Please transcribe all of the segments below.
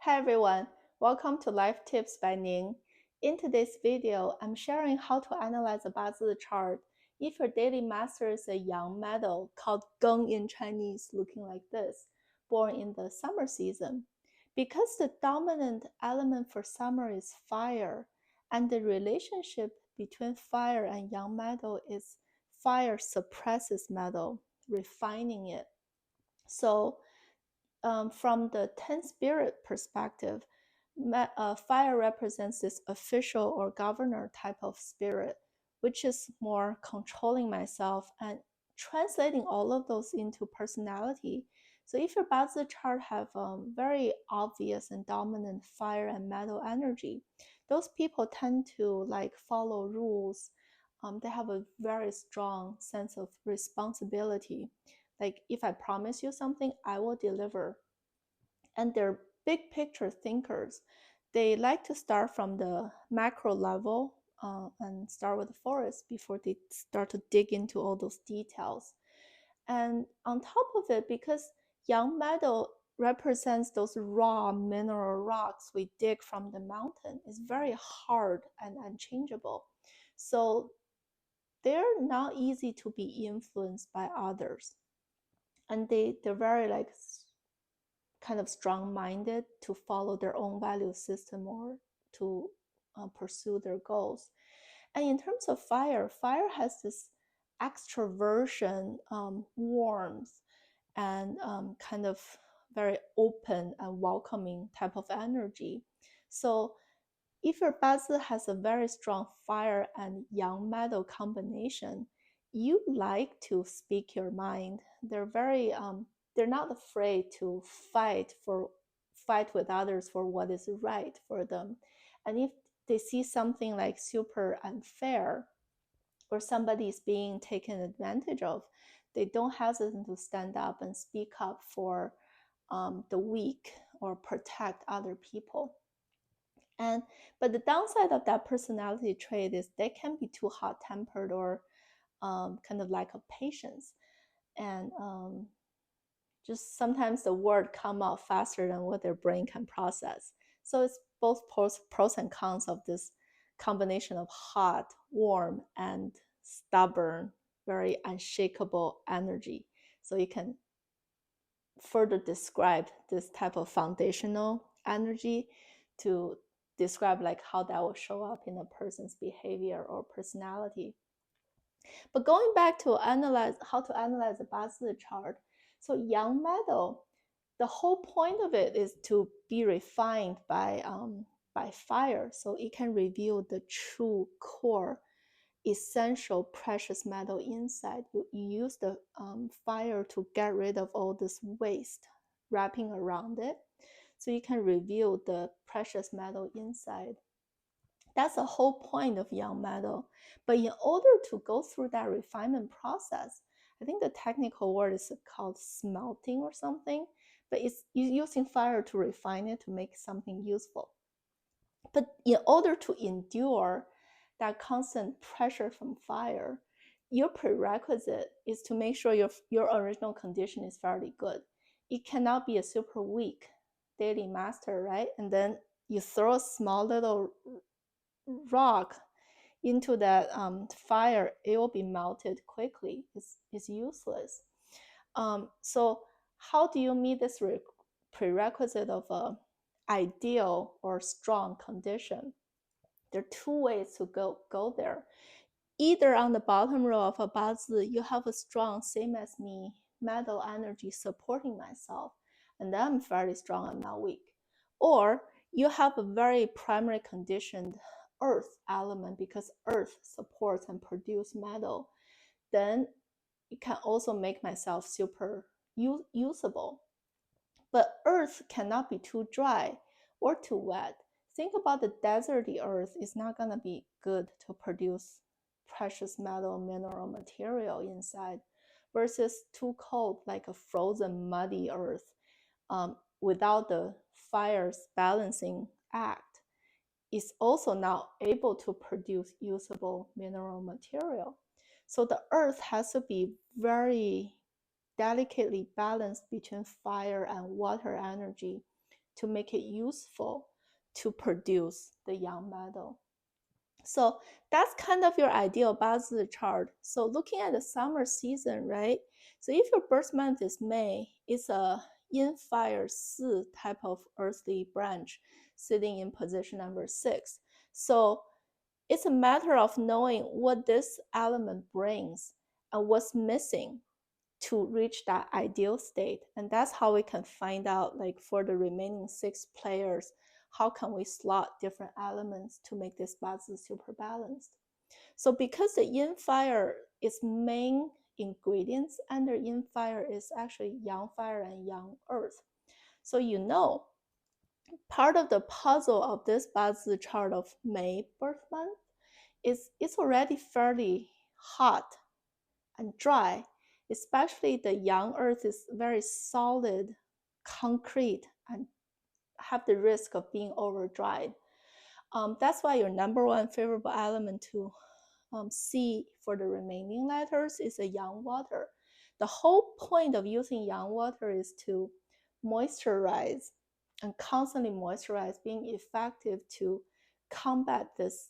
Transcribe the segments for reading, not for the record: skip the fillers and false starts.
Hi everyone, welcome to Life Tips by Ning. In today's video, I'm sharing how to analyze a Bazi chart if your daily master is a young metal called Geng in Chinese, looking like this, born in the summer season. Because the dominant element for summer is fire, and the relationship between fire and young metal is fire suppresses metal, refining it. So from the 10 spirit perspective, fire represents this official or governor type of spirit, which is more controlling myself and translating all of those into personality. So if your Bazi chart have very obvious and dominant fire and metal energy, those people tend to like follow rules. They have a very strong sense of responsibility. Like if I promise you something, I will deliver. And they're big picture thinkers. They like to start from the macro level and start with the forest before they start to dig into all those details. And on top of it, because young metal represents those raw mineral rocks we dig from the mountain, it's very hard and unchangeable. So they're not easy to be influenced by others. And they're very like kind of strong-minded to follow their own value system or to pursue their goals. And in terms of fire, fire has this extroversion, warmth, and kind of very open and welcoming type of energy. So if your Bazi has a very strong fire and young metal combination, you like to speak your mind. They're not afraid to fight with others for what is right for them. And if they see something like super unfair or somebody is being taken advantage of, they don't hesitate to stand up and speak up for the weak or protect other people. But the downside of that personality trait is they can be too hot-tempered or kind of lack of patience, and just sometimes the word come out faster than what their brain can process. So it's both pros and cons of this combination of hot, warm, and stubborn, very unshakable energy. So you can further describe this type of foundational energy to describe like how that will show up in a person's behavior or personality. But going back to analyze how to analyze a Bazi chart, so young metal, the whole point of it is to be refined by fire, so it can reveal the true core essential precious metal inside. You use the fire to get rid of all this waste wrapping around it, so you can reveal the precious metal inside. That's the whole point of young metal. But in order to go through that refinement process, I think the technical word is called smelting or something, but it's using fire to refine it to make something useful. But in order to endure that constant pressure from fire, your prerequisite is to make sure your original condition is fairly good. It cannot be a super weak daily master, right? And then you throw a small little rock into that fire, it will be melted quickly. It's useless. So how do you meet this prerequisite of a ideal or strong condition? There are two ways to go there. Either on the bottom row of a Bazi, you have a strong, same as me, metal energy supporting myself, and then I'm fairly strong, I'm not weak. Or you have a very primary conditioned earth element because earth supports and produces metal, then it can also make myself super usable. But earth cannot be too dry or too wet. Think about the deserty earth is not going to be good to produce precious metal mineral material inside, versus too cold like a frozen muddy earth, without the fire's balancing act, is also not able to produce usable mineral material. So the earth has to be very delicately balanced between fire and water energy to make it useful to produce the yang metal. So that's kind of your ideal Bazi chart. So looking at the summer season, right? So if your birth month is May, it's a Yin Fire 4 type of earthly branch sitting in position number 6. So it's a matter of knowing what this element brings and what's missing to reach that ideal state. And that's how we can find out, like for the remaining 6 players, how can we slot different elements to make this bazi super balanced. So because the Yin Fire is main ingredients under Yin Fire is actually Yang Fire and Yang Earth. So you know, part of the puzzle of this bazi chart of May birth month is it's already fairly hot and dry, especially the Yang Earth is very solid, concrete, and have the risk of being over dried. That's why your number one favorable element to see for the remaining letters is a Yang water. The whole point of using Yang water is to moisturize and constantly moisturize, being effective to combat this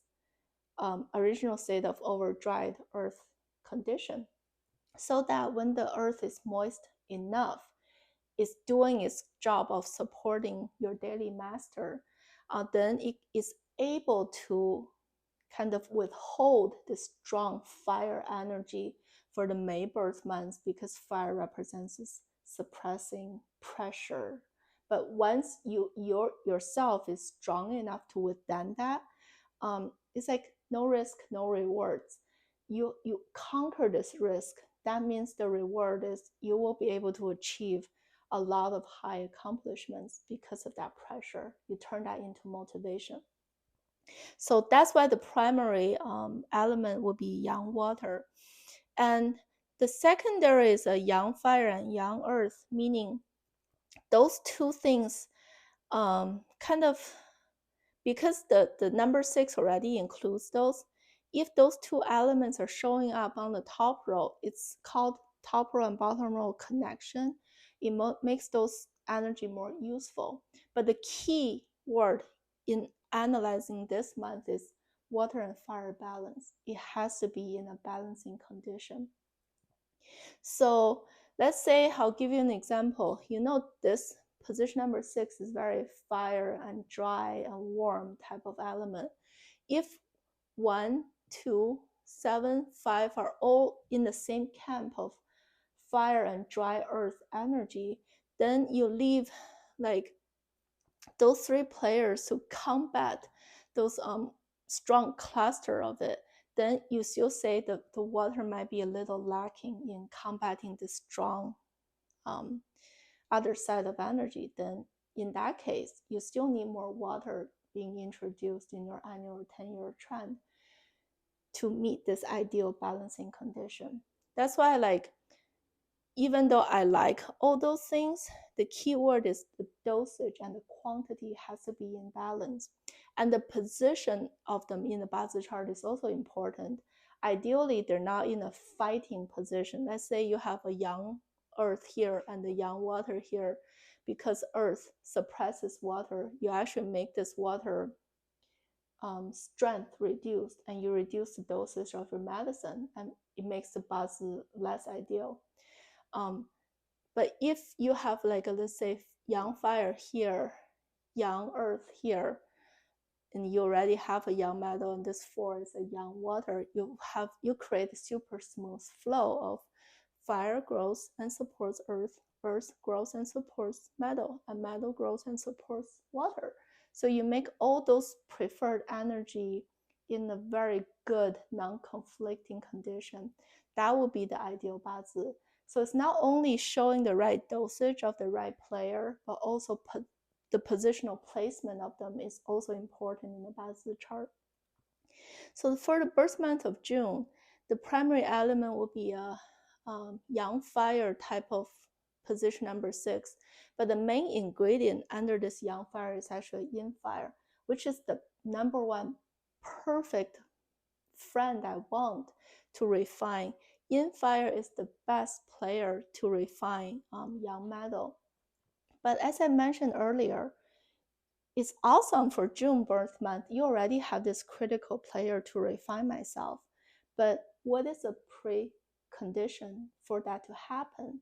original state of over dried earth condition, so that when the earth is moist enough, it's doing its job of supporting your daily master, then it is able to kind of withhold the strong fire energy for the May birth months, because fire represents suppressing pressure. But once yourself is strong enough to withstand that, it's like no risk, no rewards. You conquer this risk. That means the reward is you will be able to achieve a lot of high accomplishments because of that pressure. You turn that into motivation. So that's why the primary element will be Yang water. And the secondary is a Yang fire and Yang earth, meaning those two things kind of, because the number 6 already includes those, if those two elements are showing up on the top row, it's called top row and bottom row connection. It makes those energy more useful. But the key word in analyzing this month is water and fire balance. It has to be in a balancing condition. So let's say, I'll give you an example. You know, this position number 6 is very fire and dry and warm type of element. If 1, 2, 7, 5 are all in the same camp of fire and dry earth energy, then you leave like those 3 players to combat those strong cluster of it. Then you still say that the water might be a little lacking in combating the strong other side of energy. Then in that case, you still need more water being introduced in your annual 10-year trend to meet this ideal balancing condition. That's why, like, even though I like all those things, the key word is the dosage and the quantity has to be in balance. And the position of them in the Bazi chart is also important. Ideally, they're not in a fighting position. Let's say you have a Yang earth here and the Yang water here. Because earth suppresses water, you actually make this water strength reduced, and you reduce the dosage of your medicine, and it makes the Bazi less ideal. But if you have, like, let's say Yang fire here, Yang earth here, and you already have a Yang metal and this 4 is a Yang water, you create a super smooth flow of fire grows and supports earth, earth grows and supports metal, and metal grows and supports water. So you make all those preferred energy in a very good non-conflicting condition. That would be the ideal Bazi. So it's not only showing the right dosage of the right player, but also the positional placement of them is also important in the Bazi chart. So for the birth month of June, the primary element will be a Yang fire type of position number 6. But the main ingredient under this Yang fire is actually Yin fire, which is the number one perfect friend I want to refine. Yin fire is the best player to refine Yang metal. But as I mentioned earlier, It's awesome for June birth month. You already have this critical player to refine myself. But what is a precondition for that to happen?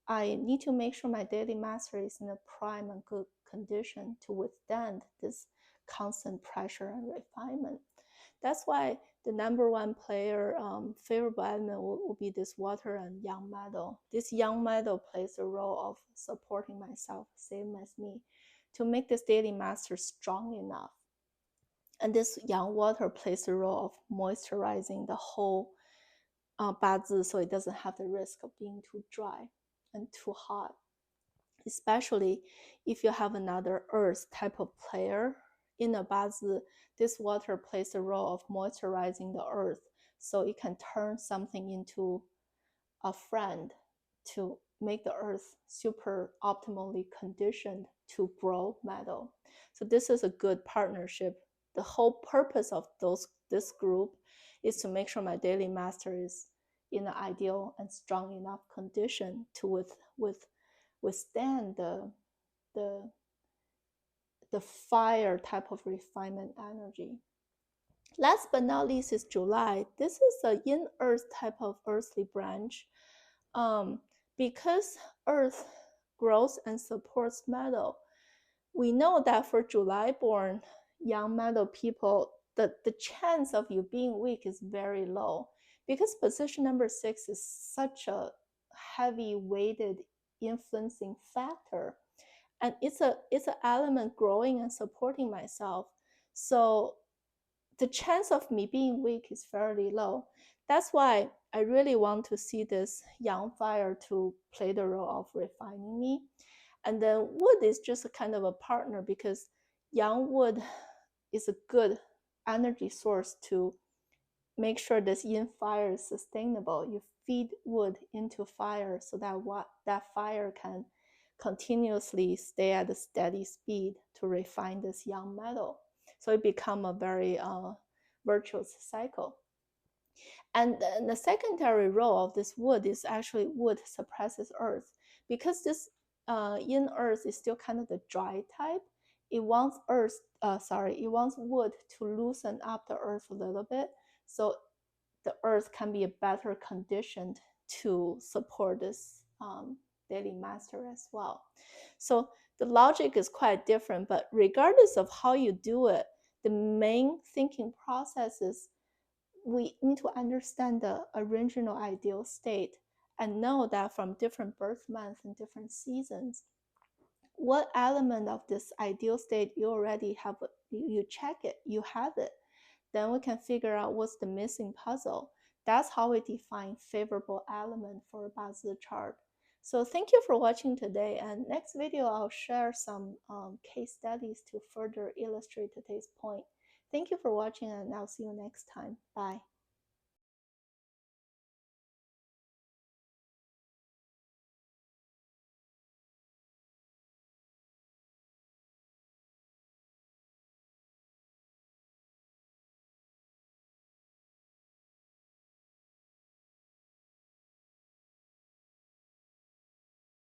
I need to make sure my daily master is in a prime and good condition to withstand this constant pressure and refinement. That's why the number one player favorable element will be this water and young metal. This young metal plays a role of supporting myself, same as me, to make this daily master strong enough. And this young water plays the role of moisturizing the whole 八字, so it doesn't have the risk of being too dry and too hot. Especially if you have another earth type of player in a 八字, this water plays the role of moisturizing the earth, so it can turn something into a friend to make the earth super optimally conditioned to grow metal. So this is a good partnership. The whole purpose of this group is to make sure my daily master is in an ideal and strong enough condition to withstand the fire type of refinement energy. Last but not least is July. This is a Yin Earth type of earthly branch. Because Earth grows and supports metal, we know that for July born young metal people, the chance of you being weak is very low, because position number 6 is such a heavy weighted influencing factor, and it's an element growing and supporting myself. So the chance of me being weak is fairly low. That's why I really want to see this Yang Fire to play the role of refining me. And then wood is just a kind of a partner, because Yang wood is a good energy source to make sure this Yin Fire is sustainable. You feed wood into fire so that fire can continuously stay at a steady speed to refine this young metal. So it become a very virtuous cycle. And the secondary role of this wood is actually wood suppresses earth, because this Yin Earth is still kind of the dry type. It wants it wants wood to loosen up the earth a little bit, so the earth can be a better conditioned to support this daily master as well. So the logic is quite different, but regardless of how you do it, the main thinking process is we need to understand the original ideal state and know that from different birth months and different seasons, what element of this ideal state you already have, you check it, you have it, then we can figure out what's the missing puzzle. That's how we define favorable element for a 八字 chart. So thank you for watching today, and next video I'll share some case studies to further illustrate today's point. Thank you for watching, and I'll see you next time. Bye.